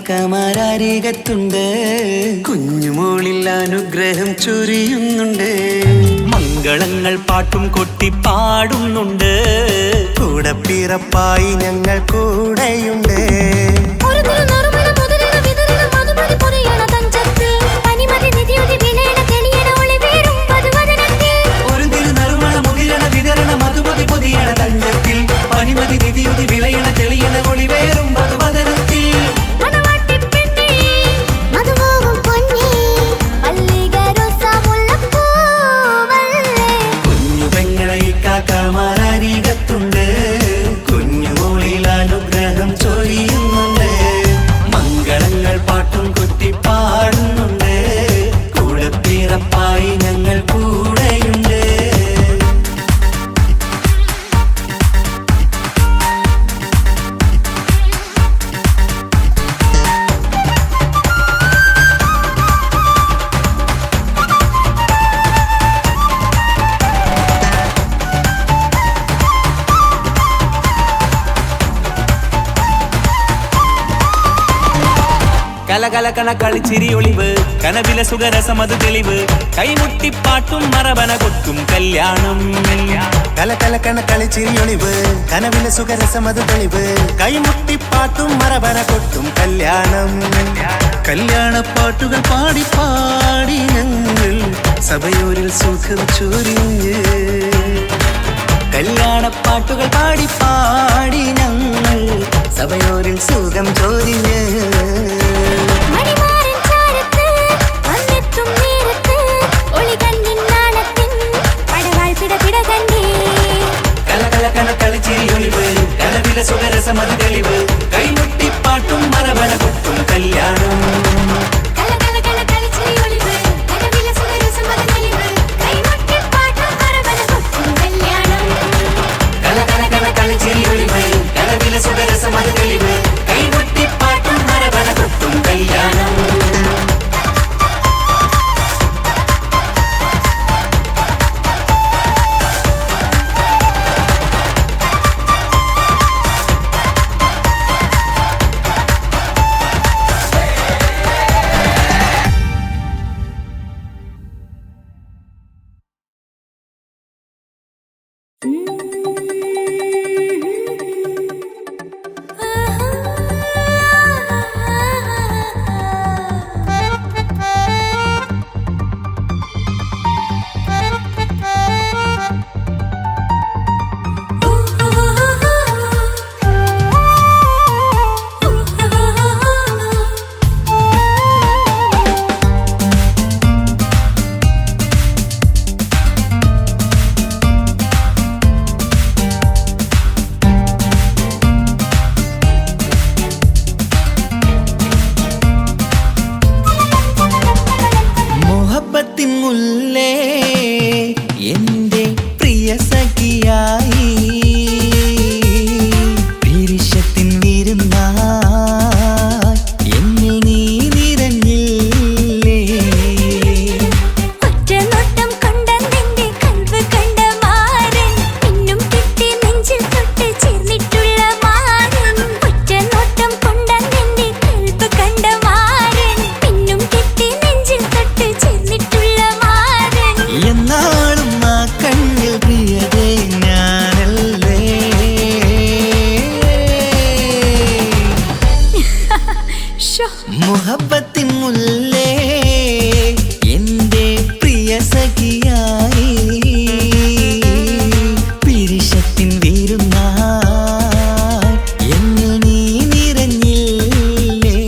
ഇക്കാക്കമാരരികത്തുണ്ട്. കുഞ്ഞുമോളിൽ അനുഗ്രഹം ചൊരിയുന്നുണ്ട്. മംഗളങ്ങൾ പാട്ടും കൊട്ടി പാടുന്നുണ്ട്. കൂടെ പിറപ്പായി ഞങ്ങൾ കൂടെയുണ്ട്. കാക്കമാരരികത്തുണ്ട്. കുഞ്ഞുമോളിൽ അനുഗ്രഹം ചൊരിയുന്നുണ്ട്. മംഗളങ്ങൾ പാട്ടും കൊട്ടി പാടുന്നുണ്ട്. കൂടെ പിറപ്പായി ഞങ്ങൾ കൂടെയുണ്ട്. കലകലകണ കളിച്ചിരി ഒളിവ് കനവിലെ സുഖരസമത് തെളിവ് കൈമുട്ടിപ്പാട്ടും മറവന കൊട്ടും കല്യാണം. കലകലകണ കളിച്ചിരിയൊളിവ് കനവിലെ സുഖരസമത് തെളിവ് കൈമുട്ടിപ്പാട്ടും മറവന കൊട്ടും കല്യാണം. കല്യാണപ്പാട്ടുകൾ പാടി പാടി ഞങ്ങൾ സഭയോരിൽ സുഖം ചൊരിഞ്ഞ്. കല്യാണപ്പാട്ടുകൾ പാടി പാടി ഞങ്ങൾ സഭയോരിൽ സുഖം ചൊരിഞ്ഞ്. കളിച്ചിരിയൊളിവ് കനവിലെ സുഖരസമത് തെളിവ് കൈമുട്ടിപ്പാട്ടും മറവന കൊട്ടും കല്യാണം. കളിച്ചിരിയൊളിവ് കനവിലെ സുഖരസമത് തെളിവ് കൈമുട്ടിപ്പാട്ടും മറവന കൊട്ടും കല്യാണം. മുല്ലേ എൻ്റെ പ്രിയ സഖിയായി പിരിശത്തിൻ വിരുന്നായി എന്നിൽ നീ നിറഞ്ഞില്ലേ. ഒറ്റനോട്ടം കൊണ്ടെന്റെ കൽവ് കണ്ട മാരൻ പിന്നും കിട്ടി നെഞ്ചിൽ തൊട്ട് ചേർന്നിട്ടുള്ള മാരൻ. ഒറ്റനോട്ടം കൊണ്ടെന്റെ കൽവ് കണ്ട മാരൻ പിന്നും കിട്ടി നെഞ്ചിൽ തൊട്ട് ചേർന്നിട്ടുള്ള മാരൻ. എന്നാളും ആ കണ്ണിൽ പ്രിയതേ ഞാനല്ലേ. മുഹബത്തിൻ മുല്ലേ എൻ്റെ പ്രിയ സഖിയായി പിരിശത്തിൻ വിരുന്നായി എന്നിൽ നീ നിറഞ്ഞില്ലേ.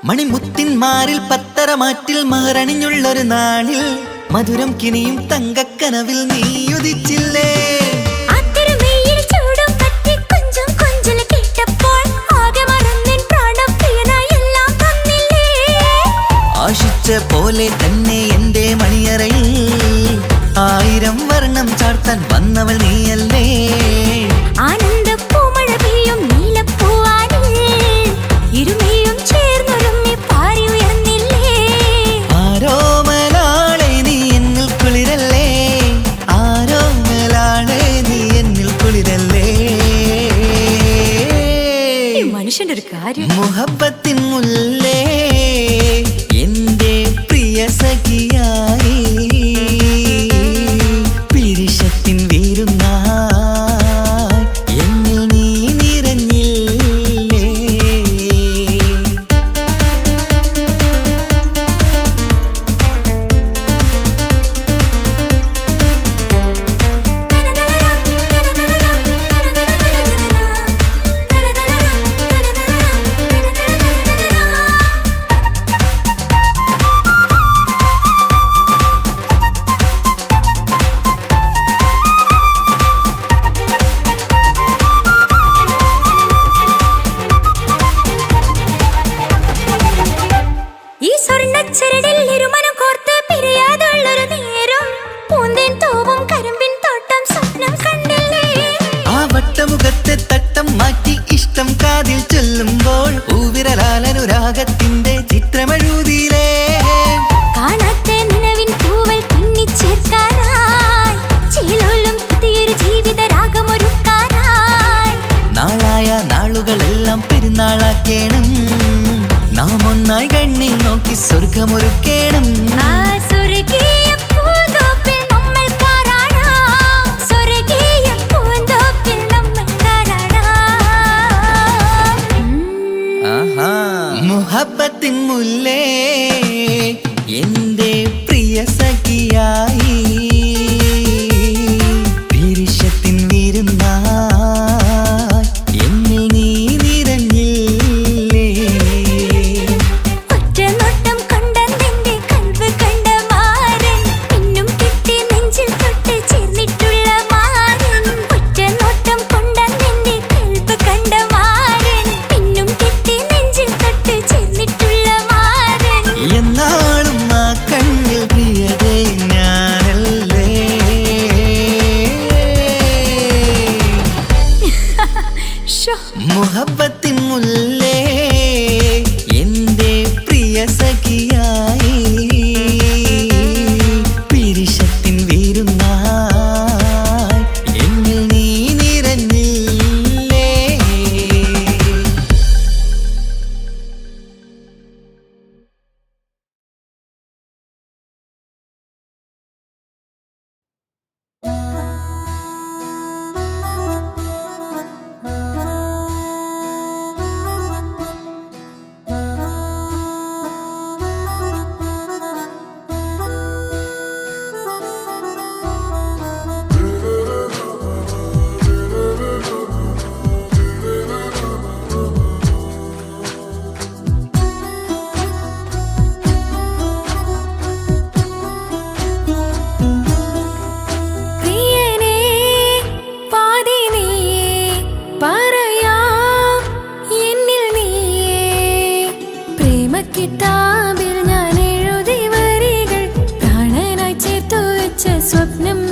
മണിമുത്തിന്മാരിൽ പത്തരമാറ്റിൽ മഹറണിഞ്ഞുള്ളൊരു നാളിൽ മധുരം കിനിയും തങ്കക്കനവിൽ നീ ഉദിച്ചില്ലേ. ആശിച്ച പോലെ തന്നെ എൻ്റെ മണിയറയിൽ വന്നവൾ നീയല്ലേ ആനന്ദപ്പൂമഴ പെയ്യും നീലപ്പൂവാനിൽ ഇരുമയും ചേർന്നൊരുമ്മി പാറി ഉയർന്നില്ലേ ആരോമലാളെ നീ എന്നിൽ കുളിരല്ലേ ആരോമലാളെ നീ എന്നിൽ കുളിരല്ലേ മനുഷ്യന്റെ ഒരു കാര്യം മുഹബത്തിൻ മുല്ലേ എന്റെ പ്രിയ സഖിയായി പിരിശത്തിൻ വീരുന്നായി എന്നിൽ നീ നിറഞ്ഞില്ലേ ഈ സ്വർണ്ണച്ചരടിൽ ഇരുമനം കോർത്ത് പിരിയാതുള്ളൊരു നേരം പൂന്തേൻ തോവും കരിമ്പിൻ തോട്ടം സ്വപ്നം കണ്ടില്ലേ ആ വട്ടമുഖത്തെ തട്ടം മാറ്റി ഇഷ്ടം കാതിൽ ചൊല്ലുമ്പോൾ പൂവിരലാലനുരാഗത്തിന്റെ ചിത്രമെഴുതിയിലേ കാണാത്ത നിലവിൻ പൂവൽ പിന്നിച്ചേർക്കാനായി ചിലോലും പുതിയൊരു ജീവിത രാഗമൊരുക്കാനായി നാളായ നാളുകളെല്ലാം പെരുന്നാളാക്കേണം നാം ഒന്നായി കണ്ണിൽ നോക്കി സ്വർഗമൊരുക്കേണം ആ സ്വർഗീയ പൂന്തോപ്പിൽ നമ്മൾ പാറാടാം സ്വർഗീയ പൂന്തോപ്പിൽ നമ്മൾ പാറാടാം ആഹാ മുഹബത്തിൻ മുല്ലേ എന്റെ പ്രിയ സഖിയായി പിരിശത്തിൻ വീരുന്നായി എന്നിൽ നീ നിറഞ്ഞില്ലേ ഒറ്റ നോട്ടം കൊണ്ടെന്റെ കൽവ് കണ്ട മാരൻ പിന്നും കിട്ടി നെഞ്ചിൽ തൊട്ട് ചേർന്നിട്ടുള്ള മാരൻ ഒറ്റ നോട്ടം കൊണ്ടെന്റെ കൽവ് കണ്ട മാരൻ പിന്നും കിട്ടി നെഞ്ചിൽ തൊട്ട് ചേർന്നിട്ടുള്ള മാരൻ എന്നാളും ആ കണ്ണിൽ പ്രിയതേ ഞാനല്ലേ ഷോ മുഹബത്തിൻ മുല്ലേ എന്റെ പ്രിയ സഖിയായി പിരിശത്തിൻ വീരുന്നായി എന്നിൽ നീ നിറഞ്ഞില്ലേ പ്രിയനേ പാതി നീയേ പറയാം എന്നിൽ നീയേ പ്രേമക്കിതാബിൽ ഞാൻ എഴുതി വരികൾ പ്രാണനായി ചേർത്തു വെച്ച സ്വപ്നം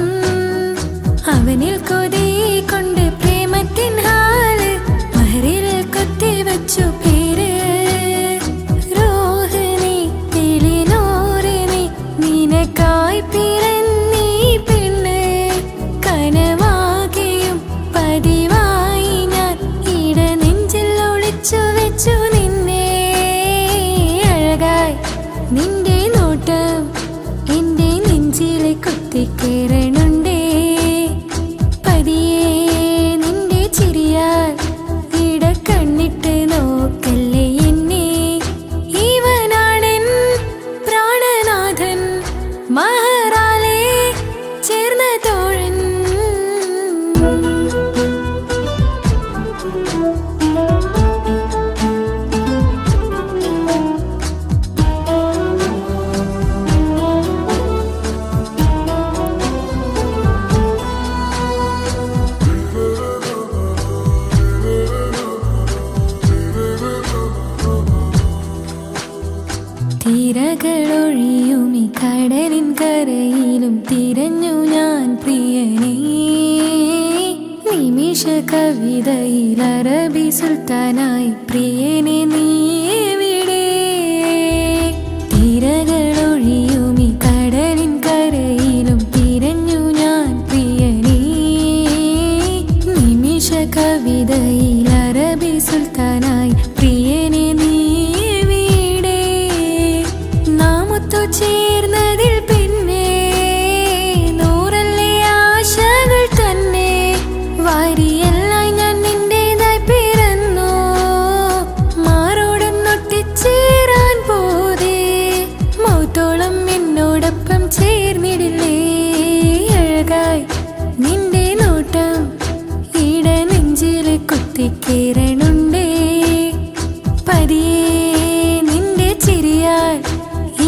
അവനിൽ കൊതി കൊണ്ട് പ്രേമത്തിൻ ഹാല് മഹറിൽ കൊത്തി വച്ചു പേര് രോഹിണി തെളിനോറിനി നിനക്കായി പിറന്നീ പെണ്ണ് കനവാകെയും പതിവായി ഞാൻ ഇട നെഞ്ചിൽ ഒളിച്ചു വെച്ചു നിന്നെ അഴകായി നിന്റെ നോട്ടം എന്റെ നെഞ്ചിലെ കുത്തിക്കേറണുണ്ടേ പതിയെ നിന്റെ ചിരിയാൽ ഇട കണ്ണിട്ട് നോക്കല്ലേ എന്നെ ഇവനാടൻ പ്രാണനാഥൻ മഹറാലെ ചേർന്ന തോഴൻ തിരകളൊഴിയും ഈ കടലിൻ കരയിലും തിരഞ്ഞു ഞാൻ പ്രിയനേ നിമിഷ കവിതയിൽ അറബി സുൽത്താനായി പ്രിയനെ നീ എവിടെ? തിരകളൊഴിയുമി കടലിൻ കരയിലും തിരഞ്ഞു ഞാൻ പ്രിയനേ. നിമിഷ കവിതയിൽ അറബി സുൽത്താനായി പ്രിയനെ നീ എവിടെ? നാം ഒത്തു ചേർന്നതിൽ പിന്നെ നൂറല്ലേ ആശകൾ തന്നെ. വാരിയെല്ലാം ഞാൻ നിന്റേതായി പിറന്നു, മാറോടൊന്നൊട്ടിച്ചേരാൻ പോതേ. മൗത്തോളം എന്നോടൊപ്പം ചേർന്നിടില്ലേ? അഴകായി നിന്റെ നോട്ടം ഇട നെഞ്ചില് കുത്തിക്കേറണുണ്ടേ. പതിയെ നിന്റെ ചിരിയാൽ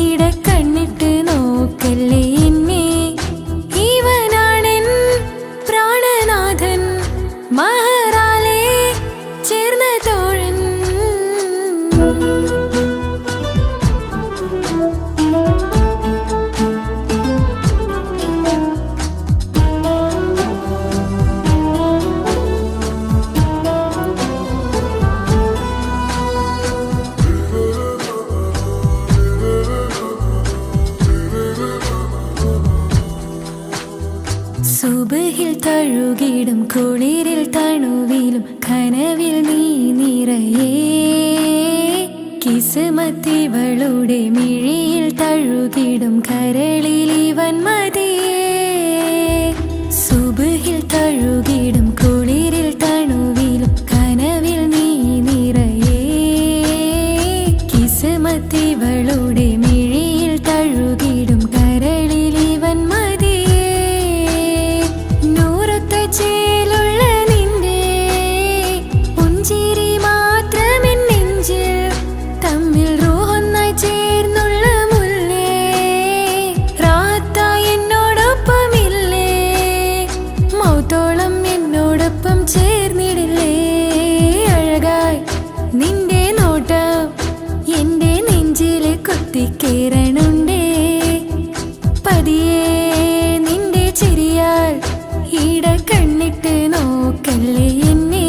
ഇട കണ്ണിട്ട് നോക്കല്ലേ എന്നെ. ഇവനാണെൻ പ്രാണനാഥൻ, മഹറാലെ ചേർന്ന തോഴൻ. സുബഹിൽ തഴുകിടും കുളിരിൽ തണുവിലും കനവിൽ നീ നിറയേ. കിസ്മത്തിവളുടെ മിഴിയിൽ തഴുകിടും കരളിൽ ഇവൻ മതിയേ. സുബഹിൽ തഴുകിടും കുളിരിൽ തണുവിലും കനവിൽ നീ നിറയേ. കിസ്മത്തിവളുടെ മിഴിയിൽ തഴുകിടും കരളിൽ ഇവൻ മതിയേ. നൂറൊത്ത ചേലുള്ള നിന്റെ പുഞ്ചിരി മാത്രമെൻ നെഞ്ചിൽ തമ്മിൽ റൂഹൊന്നായി ചേർന്നുള്ള മുല്ലേ. റാത്തായി എന്നോടൊപ്പമില്ലേ? മൗത്തോളം എന്നോടൊപ്പം ചേർന്നിടില്ലേ? അഴകായി നിന്റെ നോട്ടം എന്റെ നെഞ്ചില് കുത്തിക്കേറണുണ്ടേ. പതിയെ നിന്റെ ചിരിയാൽ ഇട കണ്ണിട്ട് നോക്കല്ലേ എന്നെ.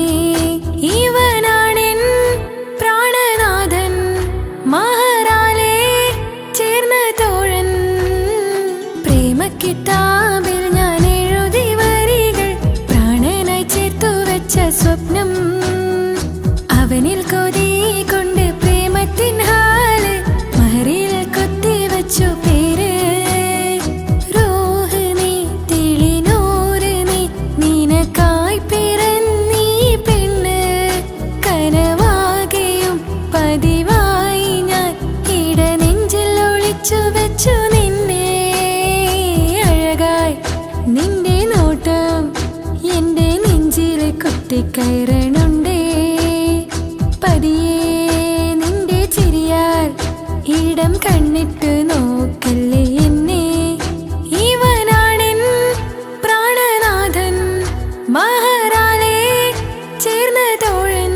ഇവനാണെൻ പ്രാണനാഥൻ, മഹറാലെ ചേർന്ന തോഴൻ. പ്രേമക്കിതാബിൽ ഞാൻ എഴുതി വരികൾ, പ്രാണനായി ചേർത്തു വെച്ച സ്വപ്നം. അവനിൽ കൊതി കൊണ്ട് പ്രേമത്തിൻ ഹാല് മഹറിൽ കൊത്തിവച്ചു പേര്. റൂഹ് നീ തെളിനൂറ് നീ, നിനക്കായി പിറന്നീ പെണ്ണ്. കനവാകെയും പതിവായി ഞാൻ ഇട നെഞ്ചിൽ ഒളിച്ചു വെച്ചു നിന്നെ. അഴകായി നിന്റെ നോട്ടം എന്റെ നെഞ്ചിൽ കുത്തിക്കയറണുണ്ടേ. പതിയെ നിന്റെ ചിരിയാൽ ഇടം കണ്ണിട്ട് നോക്കല്ലേ എന്നെ. ഇവനാണെൻ പ്രാണനാഥൻ, മഹറാലെ ചേർന്ന തോഴൻ.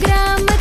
ഗ്രാമ